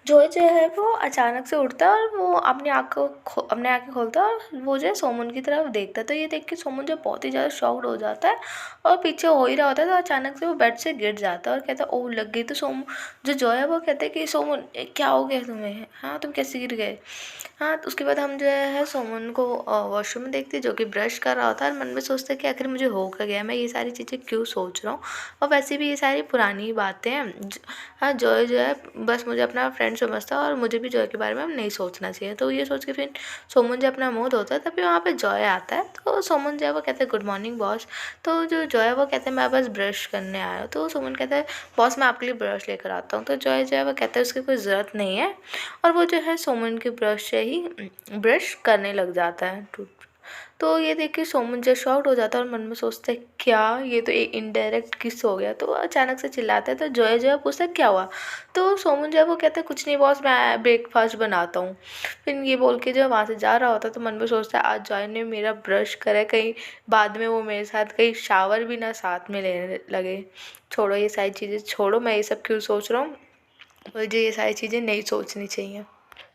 Joy जो है वो अचानक से उठता है और वो अपने आँखें खोलता है और वो जो है सोमन की तरफ देखता है। तो ये देख के सोमन जो बहुत ही ज़्यादा शॉक्ड हो जाता है और पीछे हो ही रहा होता है, तो अचानक से वो बेड से गिर जाता है और कहता है ओह लग गई। तो जो जॉय है वो कहते हैं कि सोमन क्या हो गया तुम्हें, हाँ तुम कैसे गिर गए। हाँ, तो उसके बाद हम जो है सोमन को वॉशरूम में देखते हैं जो कि ब्रश कर रहा होता है और मन में सोचता है कि आखिर मुझे हो क्या गया, मैं ये सारी चीज़ें क्यों सोच रहा हूँ और वैसे भी ये सारी पुरानी ही बातें हैं। हाँ, जॉय जो है बस मुझे अपना फ्रेंड समझता है और मुझे भी जॉय के बारे में अब नहीं सोचना चाहिए। तो ये सोच के फिर सोमन जो अपना मुँह धोता है तभी वहाँ पे जॉय आता है। तो सोमन जो है वो कहता है गुड मॉर्निंग बॉस। तो जो जॉय है वो कहता है मैं बस ब्रश करने आया हूँ। तो सोमन कहता है बॉस मैं आपके लिए ब्रश लेकर आता हूँ। तो जॉय जो है वो कहता है उसकी कोई ज़रूरत नहीं है और वो जो है सोमन के ब्रश से ही ब्रश करने लग जाता है टूथ। तो ये देख के सोमन जो शॉक्ड हो जाता है और मन में सोचता है क्या ये तो एक इनडायरेक्ट किस हो गया। तो अचानक से चिल्लाता है। तो जॉय जो है पूछता है क्या हुआ। तो सोमन जो है वो कहता है कुछ नहीं बॉस मैं ब्रेकफास्ट बनाता हूँ। फिर ये बोल के जो है वहाँ से जा रहा होता है। तो मन में सोचता है आज जॉय ने मेरा ब्रश करे कहीं बाद में वो मेरे साथ कहीं शावर भी ना साथ में लेने लगे। छोड़ो ये सारी चीज़ें, छोड़ो मैं ये सब क्यों सोच रहा हूँ, मुझे ये सारी चीज़ें नहीं सोचनी चाहिए।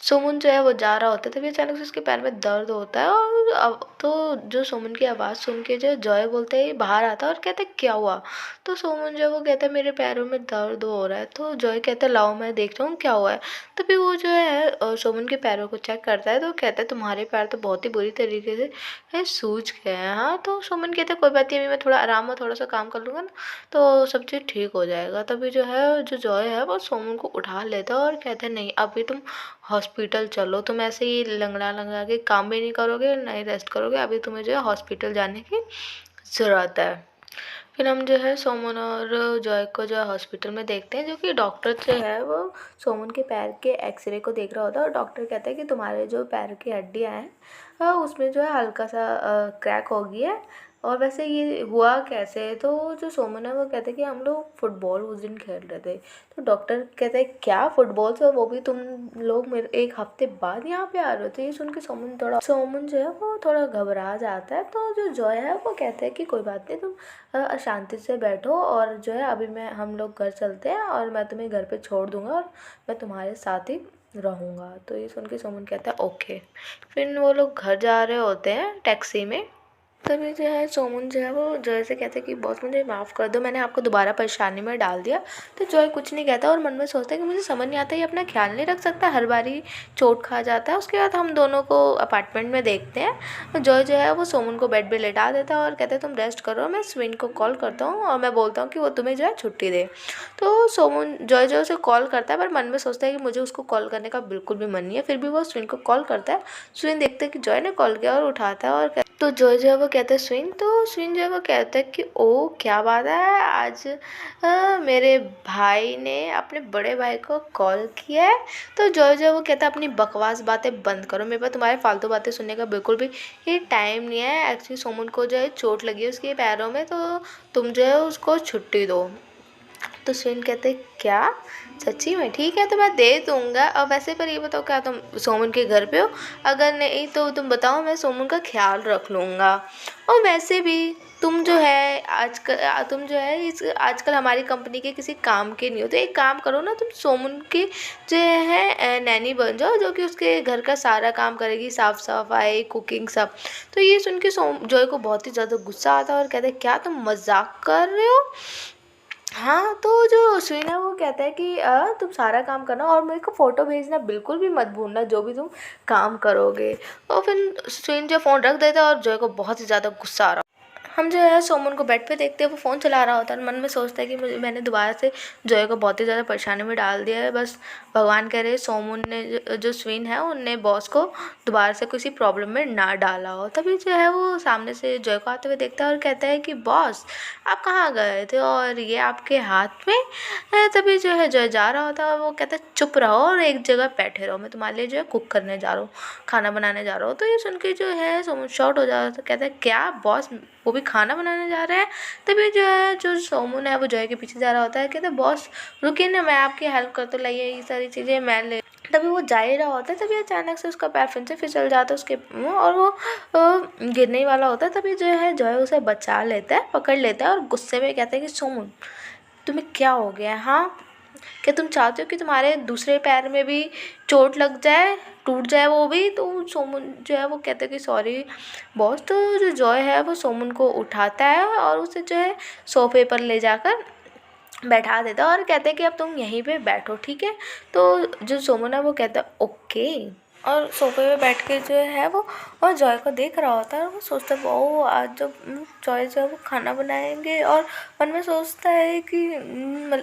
सुमन जो है वो जा रहा होता है तभी अचानक से उसके पैर में दर्द होता है और अब तो जो सुमन की आवाज़ सुन के जो है जॉय बोलते ही बाहर आता है और कहता है क्या हुआ। तो सुमन जो है वो कहता है मेरे पैरों में दर्द हो रहा है। तो जॉय कहता है लाओ मैं देखता हूँ क्या हुआ है। तभी वो जो है सुमन के पैरों को चेक करता है तो कहता है तुम्हारे पैर तो बहुत ही बुरी तरीके से सूज गए हैं। हाँ, तो सुमन कहता है कोई बात नहीं, अभी मैं थोड़ा आराम और थोड़ा सा काम कर लूँगा ना तो सब चीज़ ठीक हो जाएगा। तभी जो है जो जॉय है वो सुमन को उठा लेता है और कहता है नहीं अभी तुम हॉस्पिटल चलो, तुम ऐसे ही लंगड़ा लंगड़ा के काम भी नहीं करोगे नहीं रेस्ट करोगे, अभी तुम्हें जो है हॉस्पिटल जाने की ज़रूरत है। फिर हम जो है सोमन और जॉय को जो है हॉस्पिटल में देखते हैं जो कि डॉक्टर जो है वो सोमन के पैर के एक्सरे को देख रहा होता है और डॉक्टर कहता है कि तुम्हारे जो पैर की हड्डियाँ हैं उसमें जो है हल्का सा क्रैक हो गया है। और वैसे ये हुआ कैसे। तो जो सोमन है वो कहते हैं कि हम लोग फुटबॉल उस दिन खेल रहे थे। तो डॉक्टर कहते हैं क्या फुटबॉल से, वो भी तुम लोग मेरे एक हफ्ते बाद यहाँ पे आ रहे हो। तो ये सुन के सोमन जो है वो थोड़ा घबरा जाता है। तो जो जॉय है वो कहते हैं कि कोई बात नहीं, तुम शांति से बैठो और जो है अभी मैं हम लोग घर चलते हैं और मैं तुम्हें घर पे छोड़ दूँगा और मैं तुम्हारे साथ ही रहूँगा। तो ये सुन के सोमन कहता है ओके। फिर वो लोग घर जा रहे होते हैं टैक्सी में। तभी जो है सोमन जो है वो जॉय से कहते हैं कि बॉस मुझे माफ़ कर दो, मैंने आपको दोबारा परेशानी में डाल दिया। तो जॉय कुछ नहीं कहता और मन में सोचता है कि मुझे समझ नहीं आता ये अपना ख्याल नहीं रख सकता, हर बारी चोट खा जाता है। उसके बाद हम दोनों को अपार्टमेंट में देखते हैं। जॉय जो है वो सोमन को बेड पे लेटा देता है और कहता है तुम रेस्ट करो, मैं स्विन को कॉल करता हूँ और मैं बोलता हूँ कि वो तुम्हें जो है छुट्टी दे। तो सोमन जॉय जो है उसे कॉल करता है पर मन में सोचता है कि मुझे उसको कॉल करने का बिल्कुल भी मन नहीं है। फिर भी वो स्विन को कॉल करता है। स्विन देखता है कि जॉय ने कॉल किया और उठाता है और तो जॉय जो है वो कहता है स्विन। तो स्विन जो है वो कहता है कि ओ क्या बात है, आज मेरे भाई ने अपने बड़े भाई को कॉल किया है। तो जॉय जो है वो कहता है अपनी बकवास बातें बंद करो, मेरे पास तुम्हारे फालतू बातें सुनने का बिल्कुल भी ये टाइम नहीं है। एक्चुअली सोमन को जो है चोट लगी है उसके पैरों में, तो तुम जो है उसको छुट्टी दो। तो स्विन कहते क्या सच्ची में, ठीक है तो मैं दे दूँगा। और वैसे पर ये बताओ क्या तुम सोमन के घर पे हो, अगर नहीं तो तुम बताओ मैं सोमन का ख्याल रख लूँगा। और वैसे भी तुम जो है इस आजकल हमारी कंपनी के किसी काम के नहीं हो, तो एक काम करो ना तुम सोमन की जो है नैनी बन जाओ जो कि उसके घर का सारा काम करेगी, साफ सफाई कुकिंग सब। तो ये सुन के जॉय को बहुत ही ज़्यादा गुस्सा आता है और कहते हैं क्या तुम मजाक कर रहे हो। हाँ, तो जो स्विन है वो कहता है कि तुम सारा काम करना और मेरे को फ़ोटो भेजना बिल्कुल भी मत भूलना जो भी तुम काम करोगे। और फिर स्विन जो फ़ोन रख देता है और जॉय को बहुत ही ज़्यादा गुस्सा आ रहा। हम जो है सोमन को बेड पे देखते हैं वो फ़ोन चला रहा होता है। मन में सोचता है कि मैंने दोबारा से जॉय को बहुत ही ज़्यादा परेशानी में डाल दिया है। बस भगवान कह रहे सोमन ने जो स्विन है उनने बॉस को दोबारा से किसी प्रॉब्लम में ना डाला हो। तभी जो है वो सामने से जॉय को आते हुए देखता है और कहता है कि बॉस आप कहाँ गए थे और ये आपके हाथ में है। तभी जो है जॉय जा रहा होता है, वो कहता है चुप रहो और एक जगह बैठे रहो, मैं तुम्हारे लिए जो है कुक करने जा रहा हूँ, खाना बनाने जा रहा हूँ। तो ये सुन के जो है सोमन शॉर्ट हो जाता है, कहता है क्या बॉस वो भी खाना बनाने जा रहे हैं। तभी जो है जो सोमन है वो जॉय के पीछे जा रहा होता है, कहते बॉस रुकिए ना मैं आपकी हेल्प कर तो लाइए ये सारी चीज़ें मैं ले। तभी वो जा ही रहा होता है तभी अचानक से उसका पैर फिर से फिसल जाता है उसके और वो गिरने ही वाला होता है। तभी जो है जॉय उसे बचा लेता है, पकड़ लेता है और गुस्से में कहता है कि सोमन तुम्हें क्या हो गया है हाँ। क्या तुम चाहते हो कि तुम्हारे दूसरे पैर में भी चोट लग जाए, टूट जाए वो भी? तो सोमन जो है वो कहता है कि सॉरी बॉस। तो जो जॉय है वो सोमन को उठाता है और उसे जो है सोफे पर ले जाकर बैठा देता है और कहते हैं कि अब तुम यहीं पे बैठो, ठीक है। तो जो सोमन है वो कहता है ओके, और सोफे पे बैठ के जो है वो और जॉय को देख रहा होता है और वो सोचता है वो आज जब जॉय जो है वो खाना बनाएंगे, और मन में सोचता है कि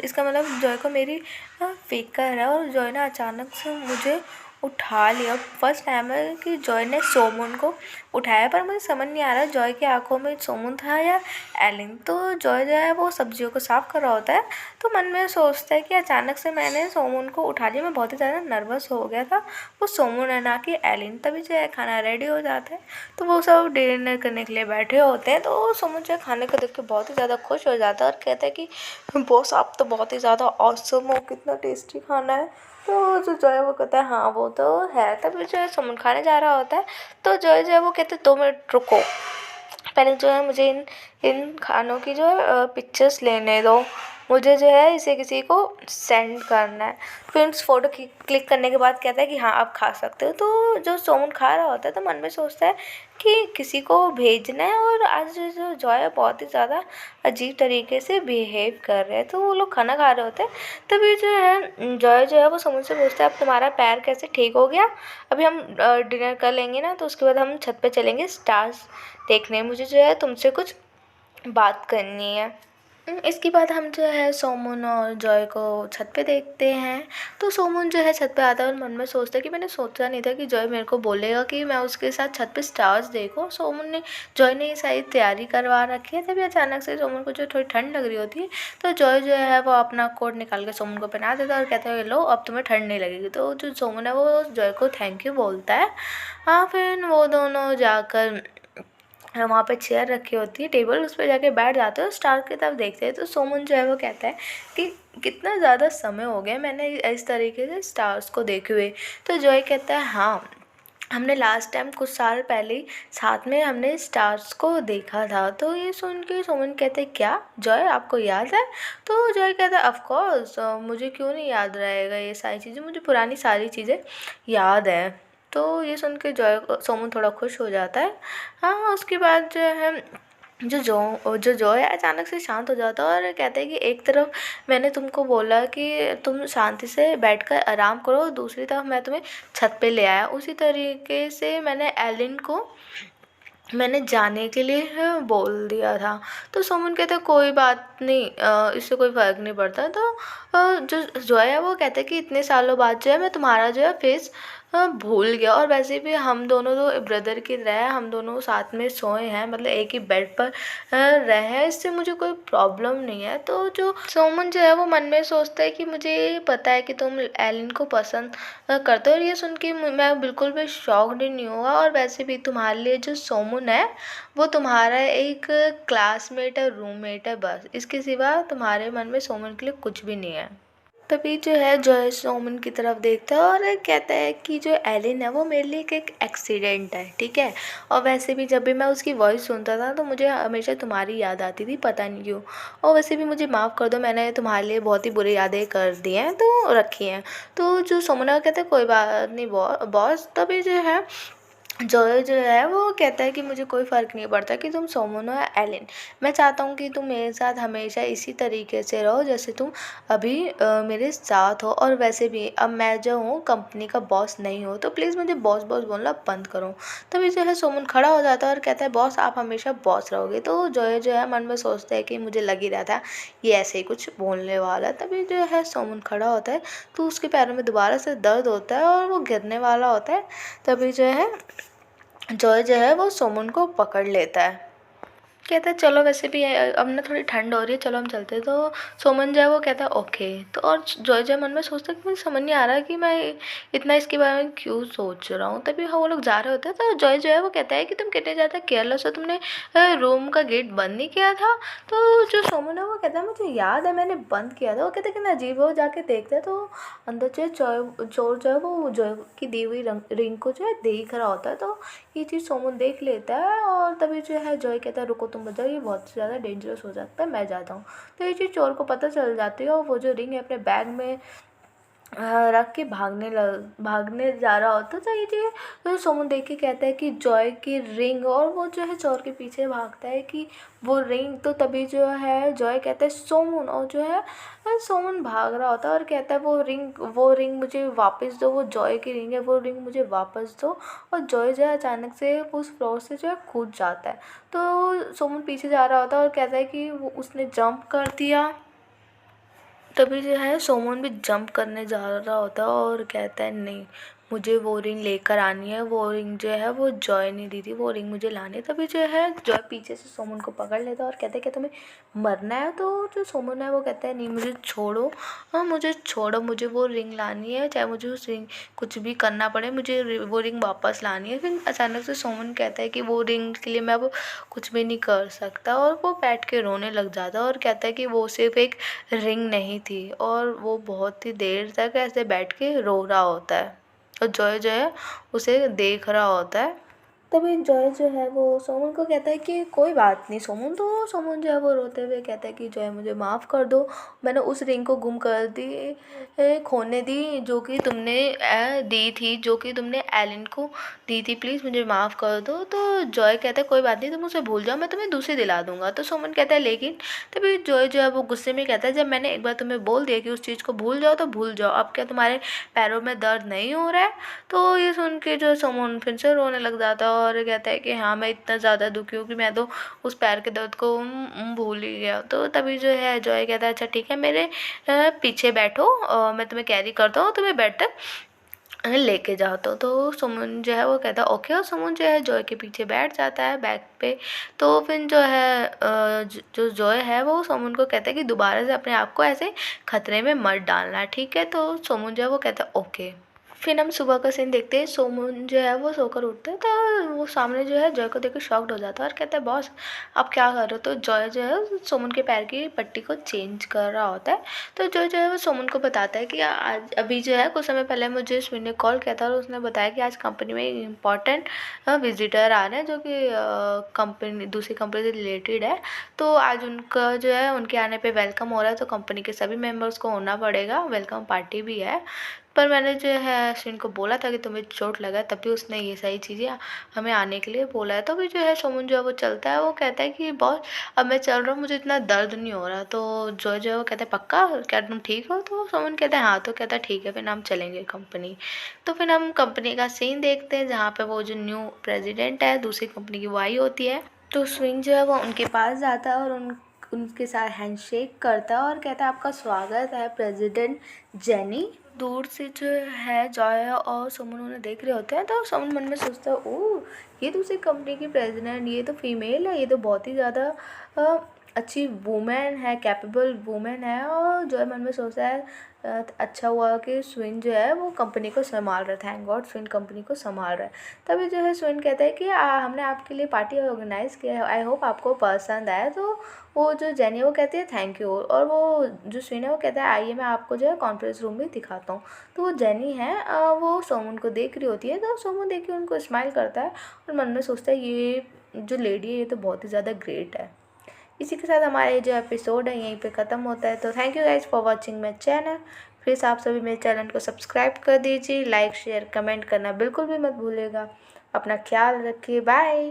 इसका मतलब जॉय को मेरी फिक्र है। और जॉय ने अचानक से मुझे उठा लिया। फर्स्ट टाइम है कि जॉय ने सोमन को उठाया, पर मुझे समझ नहीं आ रहा जॉय की आंखों में सोमन था या एलिन। तो जॉय जो है वो सब्जियों को साफ कर रहा होता है, तो मन में सोचता है कि अचानक से मैंने सोमन को उठा लिया, मैं बहुत ही ज़्यादा नर्वस हो गया था, वो सोमन है ना कि एलिन। तभी जो है खाना रेडी हो जाता है, तो वो सब डिनर करने के लिए बैठे होते हैं। तो सोमन जो है खाने को देख के बहुत ही ज़्यादा खुश हो जाता है और कहता है कि बॉस आप तो बहुत ही ज़्यादा ऑसम हो, कितना टेस्टी खाना है। तो जो जॉय वो कहता है हाँ वो तो है। तभी जो है सोमन खाने जा रहा होता है, तो जॉय जो है वो कहते हैं 2 मिनट रुको, पहले जो है मुझे इन इन खानों की जो है पिक्चर्स लेने दो, मुझे जो है इसे किसी को सेंड करना है। फिर उस फ़ोटो क्लिक करने के बाद कहता है कि हाँ आप खा सकते हो। तो जो सोमन खा रहा होता है तो मन में सोचता है कि किसी को भेजना है, और आज जो जॉय है बहुत ही ज़्यादा अजीब तरीके से बिहेव कर रहे हैं। तो वो लोग खाना खा रहे होते हैं, तभी जो है जॉय जो है वो सोमन से पूछता है अब तुम्हारा पैर कैसे ठीक हो गया? अभी हम डिनर कर लेंगे ना, तो उसके बाद हम छत पे चलेंगे स्टार्स देखने, मुझे जो है तुमसे कुछ बात करनी है। इसके बाद हम जो है सोमन और जॉय को छत पे देखते हैं। तो सोमन जो है छत पे आता है और मन में सोचता है कि मैंने सोचा नहीं था कि जॉय मेरे को बोलेगा कि मैं उसके साथ छत पे स्टार्स देखूं। सोमन ने जॉय ने ये सारी तैयारी करवा रखी है। तभी अचानक से सोमन को जो थोड़ी ठंड लग रही होती है, तो जॉय जो है वो अपना कोट निकाल के सोमन को पहना देता है और कहता है लो अब तुम्हें ठंड नहीं लगेगी। तो जो सोमन है वो जॉय को थैंक यू बोलता है। हाँ, फिर वो दोनों जाकर वहाँ पे चेयर रखी होती है, टेबल, उस पर जाके बैठ जाते हैं और स्टार की तरफ देखते हैं। तो सोमन जो है वो कहता है कि कितना ज़्यादा समय हो गया मैंने इस तरीके से स्टार्स को देखे हुए। तो जॉय कहता है हाँ, हमने लास्ट टाइम कुछ साल पहले ही साथ में हमने स्टार्स को देखा था। तो ये सुन के सोमन कहते हैं क्या जॉय आपको याद है? तो जॉय कहता है ऑफ कोर्स, मुझे क्यों नहीं याद रहेगा ये सारी चीज़ें, मुझे पुरानी सारी चीज़ें याद है। तो ये सुन के सोमन थोड़ा खुश हो जाता है। हाँ, उसके बाद जो है जो जॉय है अचानक से शांत हो जाता है और कहता है कि एक तरफ मैंने तुमको बोला कि तुम शांति से बैठकर आराम करो, दूसरी तरफ मैं तुम्हें छत पे ले आया, उसी तरीके से मैंने एलिन को मैंने जाने के लिए बोल दिया था। तो सोमन कहता है कोई बात नहीं, इससे कोई फ़र्क नहीं पड़ता। तो जो जॉय है वो कहता है कि इतने सालों बाद जो है मैं तुम्हारा जो है फेस भूल गया, और वैसे भी हम दोनों तो ब्रदर की तरह हैं, हम दोनों साथ में सोए हैं, मतलब एक ही बेड पर रहे हैं, इससे मुझे कोई प्रॉब्लम नहीं है। तो जो सोमन जो है वो मन में सोचता है कि मुझे पता है कि तुम एलिन को पसंद करते हो, और ये सुन के मैं बिल्कुल भी शॉक्ड नहीं हुआ। और वैसे भी तुम्हारे लिए जो सोमन है वो तुम्हारा एक क्लासमेट है, रूममेट है, बस इसके सिवा तुम्हारे मन में सोमन के लिए कुछ भी नहीं है। तभी जो है जॉय सोमन की तरफ देखता है और कहता है कि जो एलिन है वो मेरे लिए एक एक्सीडेंट है, ठीक है। और वैसे भी जब भी मैं उसकी वॉइस सुनता था तो मुझे हमेशा तुम्हारी याद आती थी, पता नहीं क्यों। और वैसे भी मुझे माफ़ कर दो, मैंने तुम्हारे लिए बहुत ही बुरी यादें कर दी हैं तो रखी हैं। तो जो सोमन है वो कहता है कोई बात नहीं बॉस। तभी जो है जॉय जो है वो कहता है कि मुझे कोई फ़र्क नहीं पड़ता कि तुम सोमन हो या एलिन, मैं चाहता हूँ कि तुम मेरे साथ हमेशा इसी तरीके से रहो जैसे तुम अभी मेरे साथ हो। और वैसे भी अब मैं जो हूँ कंपनी का बॉस नहीं हूँ, तो प्लीज़ मुझे बॉस बॉस बोलना बंद करो। तभी जो है सोमन खड़ा हो जाता है और कहता है बॉस आप हमेशा बॉस रहोगे। तो जॉय जो है मन में सोचता है कि मुझे लग ही रहा था ये ऐसे ही कुछ बोलने वाला है। तभी जो है सोमन खड़ा होता है तो उसके पैरों में दोबारा से दर्द होता है और वो गिरने वाला होता है। तभी जो है जॉय जो है वो सोमन को पकड़ लेता है, कहता है चलो वैसे भी अब ना थोड़ी ठंड हो रही है, चलो हम चलते हैं। तो सोमन जो है वो कहता है ओके। तो और जॉय जो है मन में सोचता है कि मुझे समझ नहीं आ रहा कि मैं इतना इसके बारे में क्यों सोच रहा हूँ। तभी हाँ वो लोग जा रहे होते हैं तो जॉय जो है वो कहता है कि तुम कितने ज़्यादा केयरलेस हो, तुमने रूम का गेट बंद नहीं किया था। तो जो सोमन है वो कहता है मुझे याद है मैंने बंद किया था। वो कहता है कि अजीब हो, जाके देखते हैं। तो अंदर जो है चोर जो है वो जॉय की दी हुई रिंग को जो है देख रहा होता है। तो ये चीज़ सोमन देख लेता है और तभी जो है जॉय कहता है रुको तुम बजाओ, ये बहुत ज़्यादा डेंजरस हो सकता है, मैं जाता हूँ। तो ये चीज़ चोर को पता चल जाती है और वो जो रिंग है अपने बैग में रख के भागने जा रहा होता। तो ये चीज़ तो सोमन देख के कहता है कि जॉय की रिंग, और वो जो है चोर के पीछे भागता है कि वो रिंग। तो तभी जो है जॉय कहता है सोमन, और जो है सोमन भाग रहा होता है और कहता है वो रिंग मुझे वापस दो, वो जॉय की रिंग है, वो रिंग मुझे वापस दो। और जॉय जो है अचानक से उस फ्लोर से जो है कूद जाता है। तो सोमन पीछे जा रहा होता है और कहता है कि वो उसने जंप कर दिया। तभी जो है सोमन भी जंप करने जा रहा होता है और कहता है नहीं, मुझे वो रिंग लेकर आनी है। वो रिंग जो है वो जॉय ने दी थी, वो रिंग मुझे लानी है। तभी जो है जॉय पीछे से सोमन को पकड़ लेता है और कहता है कि तुम्हें मरना है। तो जो सोमन है वो कहता है नहीं, मुझे छोड़ो, हाँ मुझे छोड़ो, मुझे वो रिंग लानी है, चाहे मुझे उस रिंग कुछ भी करना पड़े, मुझे वो रिंग वापस लानी है। फिर अचानक से सोमन कहता है कि वो रिंग के लिए मैं अब कुछ भी नहीं कर सकता, और वो बैठ के रोने लग जाता है और कहता है कि वो सिर्फ एक रिंग नहीं थी। और वो बहुत ही देर तक ऐसे बैठ के रो रहा होता है और जॉय जो है उसे देख रहा होता है। तभी जॉय जो है वो सोमन को कहता है कि कोई बात नहीं सोमन। तो सोमन जो है वो रोते हुए कहता है कि जॉय मुझे माफ़ कर दो, मैंने उस रिंग को गुम कर दी, खोने दी जो कि तुमने दी थी, जो कि तुमने एलिन को दी थी, प्लीज़ मुझे माफ़ कर दो। तो जॉय कहता है कोई बात नहीं, तुम उसे भूल जाओ, मैं तुम्हें दूसरी दिला दूंगा। तो सोमन कहता है लेकिन, तभी जॉय जो है वो गुस्से में कहता है जब मैंने एक बार तुम्हें बोल दिया कि उस चीज़ को भूल जाओ तो भूल जाओ, अब क्या तुम्हारे पैरों में दर्द नहीं हो रहा है। तो ये सुन के जो सोमन फिर से रोने लग जाता है और कहता है कि हाँ मैं इतना ज़्यादा दुखी हूँ कि मैं तो उस पैर के दर्द को भूल ही गया। तो तभी जो है जॉय कहता है अच्छा ठीक है, मेरे पीछे बैठो, मैं तुम्हें कैरी करता हूँ, तुम्हें बेड तक लेके जाओ। तो सुमन जो है वो कहता है ओके, और सुमन जो है जॉय के पीछे बैठ जाता है बैग पे। तो फिर जो है जो जॉय है वो सुमन को कहता है कि दोबारा से अपने आप को ऐसे खतरे में मत डालना, ठीक है। तो सुमन जो है वो कहता है ओके। फिर हम सुबह का सीन देखते हैं, सोमन जो है वो सोकर उठते हैं तो वो सामने जो है जॉय को देख के शॉक्ड हो जाता है और कहता है बॉस आप क्या कर रहे हो। तो जॉय जो है सोमन के पैर की पट्टी को चेंज कर रहा होता है। तो जॉय जो है वो सोमन को बताता है कि आज अभी जो है कुछ समय पहले मुझे स्विन ने कॉल किया था और उसने बताया कि आज कंपनी में इम्पॉर्टेंट विजिटर आ रहे हैं जो कि कंपनी दूसरी कंपनी से रिलेटेड है। तो आज उनका जो है उनके आने पे वेलकम हो रहा है, तो कंपनी के सभी मेंबर्स को होना पड़ेगा, वेलकम पार्टी भी है। पर मैंने जो है अश्विन को बोला था कि तुम्हें चोट लगा है, तभी उसने ये सारी चीज़ें हमें आने के लिए बोला है। तो भी जो है सोमन जो है वो चलता है, वो कहता है कि बॉस अब मैं चल रहा हूँ, मुझे इतना दर्द नहीं हो रहा। तो जो है वो कहता है पक्का, क्या तुम ठीक हो। तो सोमन कहता है हाँ। तो कहता है ठीक है फिर हम चलेंगे कंपनी। तो फिर हम कंपनी का सीन देखते हैं जहाँ पे वो जो न्यू प्रेसिडेंट है दूसरी कंपनी की वो आई होती है। तो स्विंग जो है वो उनके पास जाता है और उनके साथ हैंडशेक करता है और कहता है आपका स्वागत है प्रेसिडेंट जेनी। दूर से जो है जॉय और सुमन उन्हें देख रहे होते हैं। तो सुमन मन में सोचता है ओह ये दूसरी कंपनी की प्रेसिडेंट, ये तो फीमेल है, ये तो बहुत ही ज़्यादा अच्छी वुमेन है, कैपेबल वुमेन है। और जॉय मन में सोचता है अच्छा हुआ कि स्विन जो है वो कंपनी को संभाल रहा है, थैंक गॉड स्विन कंपनी को संभाल रहा है। तभी जो है स्विन कहता है कि हमने आपके लिए पार्टी ऑर्गेनाइज़ किया है, आई होप आपको पसंद आए। तो वो जो जेनी है वो कहती है थैंक यू, और वो जो स्विन है वो कहता है आइए मैं आपको जो है कॉन्फ्रेंस रूम भी दिखाता हूँ। तो वो जेनी है वो सोमन को देख रही होती है। तो सोमन देख के उनको स्माइल करता है और मन में सोचता है ये जो लेडी है ये तो बहुत ही ज़्यादा ग्रेट है। इसी के साथ हमारे जो एपिसोड है यहीं पे ख़त्म होता है। तो thank you guys for watching my channel. Please आप सभी मेरे चैनल को सब्सक्राइब कर दीजिए, लाइक शेयर कमेंट करना बिल्कुल भी मत भूलिएगा। अपना ख्याल रखिए, बाय।